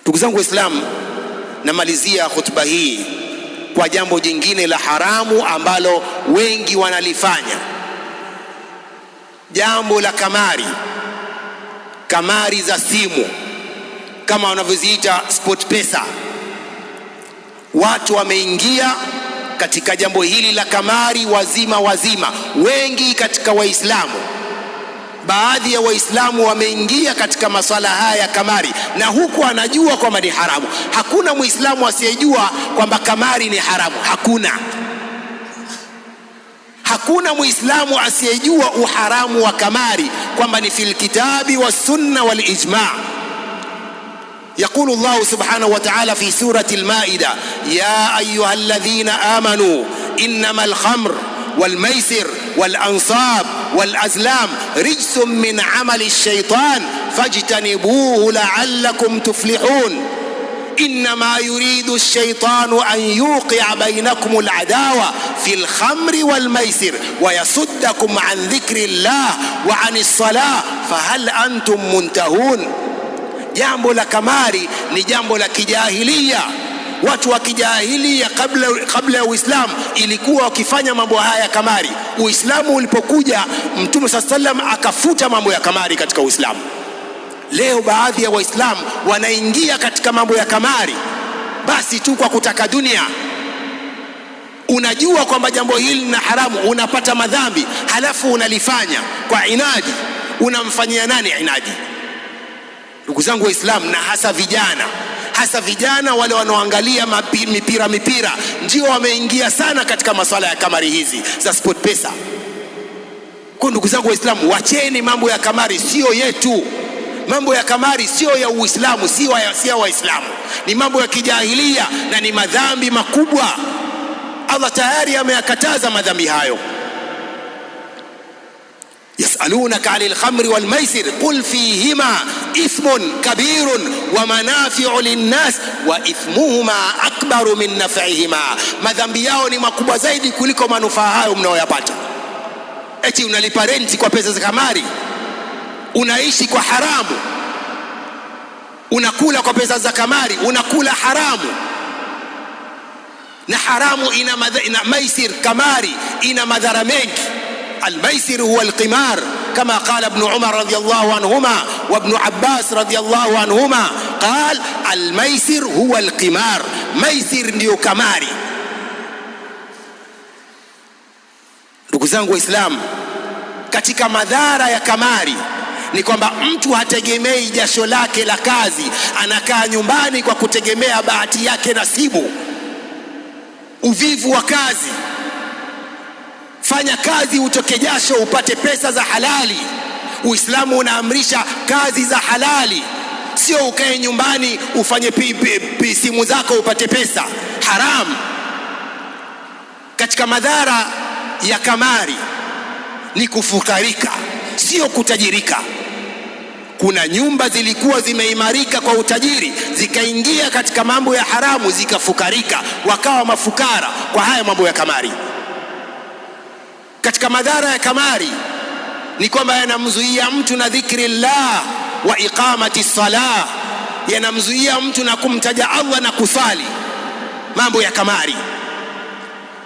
Ndugu zangu Waislamu, namalizia khutba hii kwa jambo jingine la haramu ambalo wengi wanalifanya, jambo la kamari za simu, kama wanavyoziita sport pesa. Watu wameingia katika jambo hili la kamari wazima. Wengi katika Waislamu, baadhi ya Waislamu wameingia katika maswala haya ya kamari, na huku anajua kwamba ni haramu. Hakuna Muislamu asiyejua kwamba kamari ni haramu. Hakuna Muislamu asiyejua uharamu wa kamari, kwamba ni fil kitabi was sunna wal ijma'. يقول الله سبحانه وتعالى في سورة المائدة: يا أيها الذين آمنوا إنما الخمر والميسر والأنصاب والأزلام رجس من عمل الشيطان فاجتنبوه لعلكم تفلحون إنما يريد الشيطان أن يوقع بينكم العداوة في الخمر والميسر ويصدكم عن ذكر الله وعن الصلاة فهل أنتم منتهون. Jambo la kamari ni jambo la kijahilia. Watu wa kijahilia kabla ya Uislamu ilikuwa wakifanya mambo haya ya kamari. Uislamu ulipokuja, Mtume SAW akafuta mambo ya kamari katika Uislamu. Leo baadhi ya Waislamu wanaingia katika mambo ya kamari basi tu kwa kutaka dunia. Unajua kwamba jambo hili ni haramu, unapata madhambi, halafu unalifanya kwa inadi. Unamfanyia nani inadi? Ndugu zangu Waislamu, na hasa vijana wale wanaoangalia mipira ndio wameingia sana katika masuala ya kamari hizi za sport pesa. Kwa ndugu zangu Waislamu, wacheni mambo ya kamari, sio yetu. Mambo ya kamari sio ya Uislamu, sio ya Waislamu, ni mambo ya kijahilia na ni madhambi makubwa. Allah tayari ameyakataza madhambi hayo. يسألونك عن الخمر والميسر قل فيهما إثم كبير ومنافع للناس وإثمهما أكبر من نفعهما. madhambi yao ni makubwa zaidi kuliko manufaa hayo mnayoyapata. Eti unalipa renti kwa pesa za kamari, unaishi kwa haramu, unakula kwa pesa za kamari, unakula haramu. Na haramu ina maisir, kamari ina madhara mengi. الميسر هو القمار كما قال ابن عمر رضي الله عنهما وابن عباس رضي الله عنهما قال الميسر هو القمار. ميسر ndio kamari. Ndugu zangu Waislamu, katika madhara ya kamari ni kwamba mtu hategemei jasho lake la kazi, anakaa nyumbani kwa kutegemea bahati yake nasibu. Uvivu wa kazi. Fanya kazi utoke jasho upate pesa za halali. Uislamu unaamrisha kazi za halali, sio ukae nyumbani ufanye simu zako upate pesa haram. Katika madhara ya kamari ni kufukarika, sio kutajirika. Kuna nyumba zilikuwa zimeimarika kwa utajiri, zikaingia katika mambo ya haramu, zikafukarika, wakawa mafukara kwa haya mambo ya kamari. Katika madhara ya kamari ni kwamba yanamzuia mtu na dhikrillah wa iqamati salah, yanamzuia mtu na kumtaja Allah na kusali. Mambo ya kamari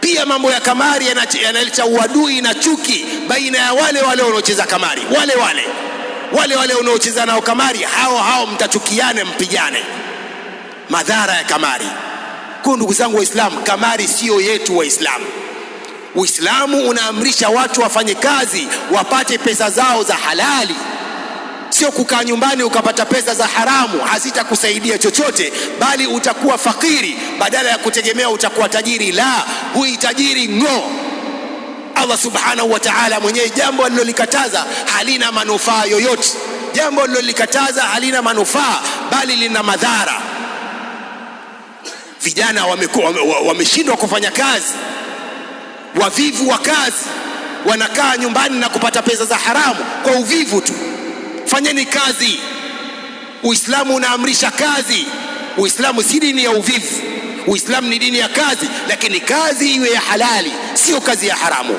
pia, mambo ya kamari yanaleta uadui na chuki baina ya wale wanaocheza kamari. Wale wanaocheza nao kamari, hao mtachukiane, mpigane. Madhara ya kamari. Kwa ndugu zangu Waislamu, kamari sio yetu Waislamu. Uislamu unaamrisha watu wafanye kazi wapate pesa zao za halali, sio kukaa nyumbani ukapata pesa za haramu. Hazitakusaidia chochote, bali utakuwa fakiri badala ya kutegemea utakuwa tajiri. La, huitajiri ngo. Allah subhanahu wa ta'ala mwenyewe jambo alilolikataza halina manufaa yoyote. Jambo alilolikataza halina manufaa, bali lina madhara. Vijana wameshindwa kufanya kazi, wavivu wa kazi, wanakaa nyumbani na kupata pesa za haramu kwa uvivu tu. Fanyeni kazi. Uislamu unaamrisha kazi. Uislamu si dini ya uvivu. Uislamu ni dini ya kazi, lakini kazi iwe ya halali, sio kazi ya haramu.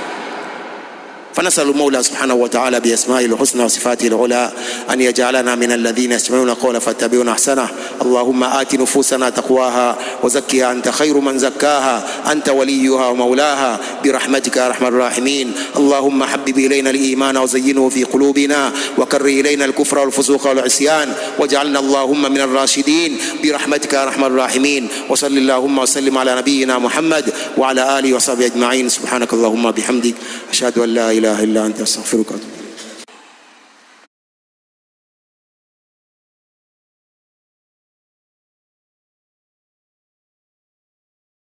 فنسأل المولى سبحانه وتعالى بأسمائه الحسنى وصفاته العلى أن يجعلنا من الذين يستمعون القول فاتبعون أحسنه. اللهم آت نفوسنا تقواها وزكها أنت خير من زكاها أنت وليها ومولاها برحمتك يا أرحم الراحمين. اللهم حبب إلينا الإيمان وزينه في قلوبنا وكره إلينا الكفر والفسوق والعصيان واجعلنا اللهم من الراشدين برحمتك يا أرحم الراحمين. وصل اللهم وسلم على نبينا محمد وعلى آله وصحبه أجمعين. سبحانك اللهم بحمدك أشهد أن لا إله إلا أنت أستغفرك.